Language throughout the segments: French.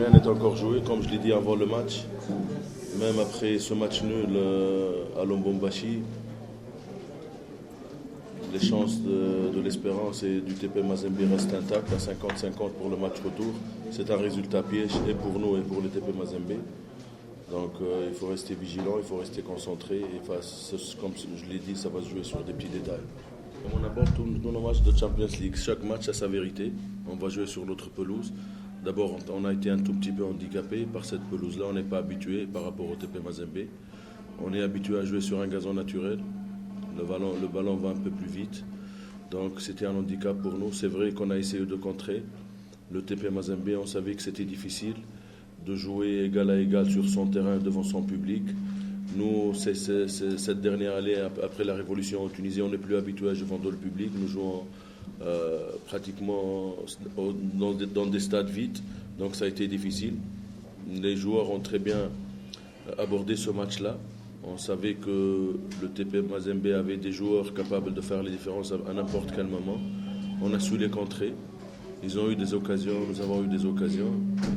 rien n'est encore joué, comme je l'ai dit avant le match. Même après ce match nul à Lubumbashi, les chances de l'Espérance et du TP Mazembe restent intactes à 50-50 pour le match retour. C'est un résultat piège et pour nous et pour le TP Mazembe. Donc il faut rester vigilant, il faut rester concentré. Et comme je l'ai dit, ça va se jouer sur des petits détails. On aborde tous nos matchs de Champions League. Chaque match a sa vérité. On va jouer sur notre pelouse. D'abord, on a été un tout petit peu handicapé par cette pelouse-là. On n'est pas habitué par rapport au TP Mazembe. On est habitué à jouer sur un gazon naturel. Le ballon va un peu plus vite. Donc c'était un handicap pour nous. C'est vrai qu'on a essayé de contrer. Le TP Mazembe, on savait que c'était difficile de jouer égal à égal sur son terrain devant son public. Nous, cette dernière année, après la révolution en Tunisie, on n'est plus habitué à jouer devant le public. Nous jouons pratiquement dans des stades vides, donc ça a été difficile. Les joueurs ont très bien abordé ce match-là. On savait que le TP Mazembe avait des joueurs capables de faire les différences à n'importe quel moment. On a su les contrer. Ils ont eu des occasions, nous avons eu des occasions.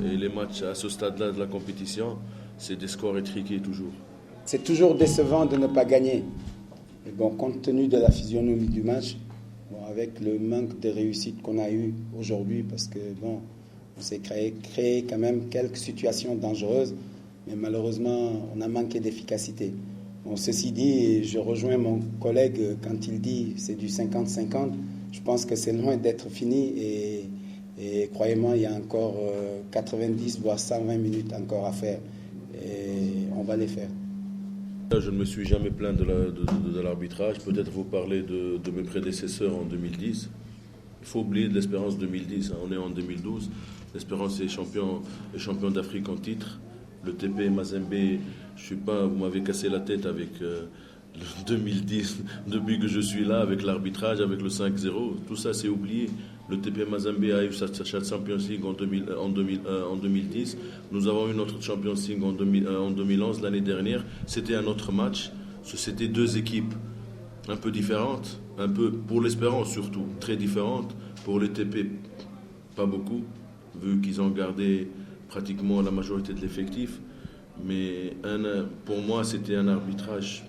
Et les matchs à ce stade-là de la compétition, c'est des scores étriqués toujours. C'est toujours décevant de ne pas gagner. Mais bon, compte tenu de la physionomie du match, avec le manque de réussite qu'on a eu aujourd'hui, parce que bon, on s'est créé quand même quelques situations dangereuses, mais malheureusement, on a manqué d'efficacité. Bon, ceci dit, je rejoins mon collègue quand il dit c'est du 50-50. Je pense que c'est loin d'être fini et croyez-moi, il y a encore 90 voire 120 minutes encore à faire et on va les faire. Je ne me suis jamais plaint de l'arbitrage. Peut-être vous parlez de mes prédécesseurs en 2010. Il faut oublier de l'Espérance 2010. On est en 2012. L'Espérance est champion d'Afrique en titre. Le TP Mazembe, vous m'avez cassé la tête avec le 2010. Depuis que je suis là, avec l'arbitrage, avec le 5-0, tout ça c'est oublié. Le TP Mazembe a eu sa Champions League en 2010. Nous avons eu notre Champions League en 2011, l'année dernière. C'était un autre match. C'était deux équipes un peu différentes. Un peu pour l'Espérance surtout, très différentes. Pour le TP, pas beaucoup, vu qu'ils ont gardé pratiquement la majorité de l'effectif. Mais pour moi, c'était un arbitrage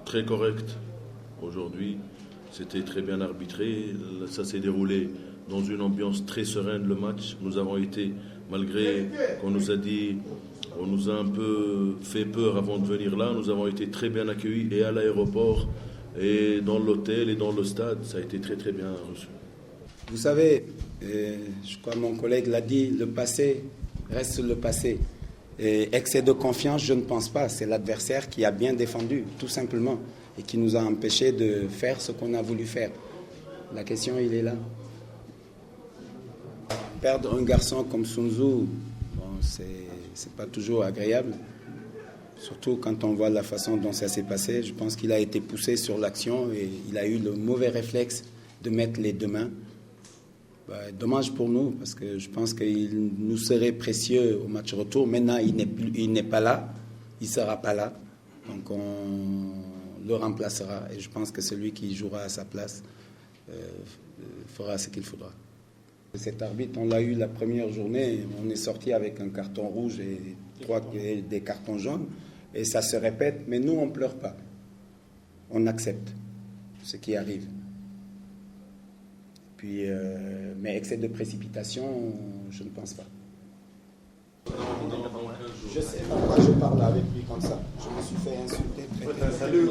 très correct aujourd'hui. C'était très bien arbitré. Ça s'est déroulé dans une ambiance très sereine, le match. Nous avons été, malgré qu'on nous a dit, on nous a un peu fait peur avant de venir là, nous avons été très bien accueillis et à l'aéroport, et dans l'hôtel, et dans le stade. Ça a été très très bien reçu. Vous savez, je crois que mon collègue l'a dit, le passé reste le passé. Et excès de confiance, je ne pense pas. C'est l'adversaire qui a bien défendu, tout simplement, et qui nous a empêchés de faire ce qu'on a voulu faire. La question, il est là. Perdre un garçon comme Sun Tzu, bon, c'est pas toujours agréable. Surtout quand on voit la façon dont ça s'est passé. Je pense qu'il a été poussé sur l'action et il a eu le mauvais réflexe de mettre les deux mains. Dommage pour nous, parce que je pense qu'il nous serait précieux au match retour. Maintenant, il n'est pas là, il ne sera pas là. Donc, on le remplacera. Et je pense que celui qui jouera à sa place fera ce qu'il faudra. Cet arbitre, on l'a eu la première journée. On est sorti avec un carton rouge et des cartons jaunes. Et ça se répète. Mais nous, on ne pleure pas. On accepte ce qui arrive. Puis, mais excès de précipitation, je ne pense pas. Je sais pourquoi je parle avec lui comme ça. Je me suis fait insulter. Salut,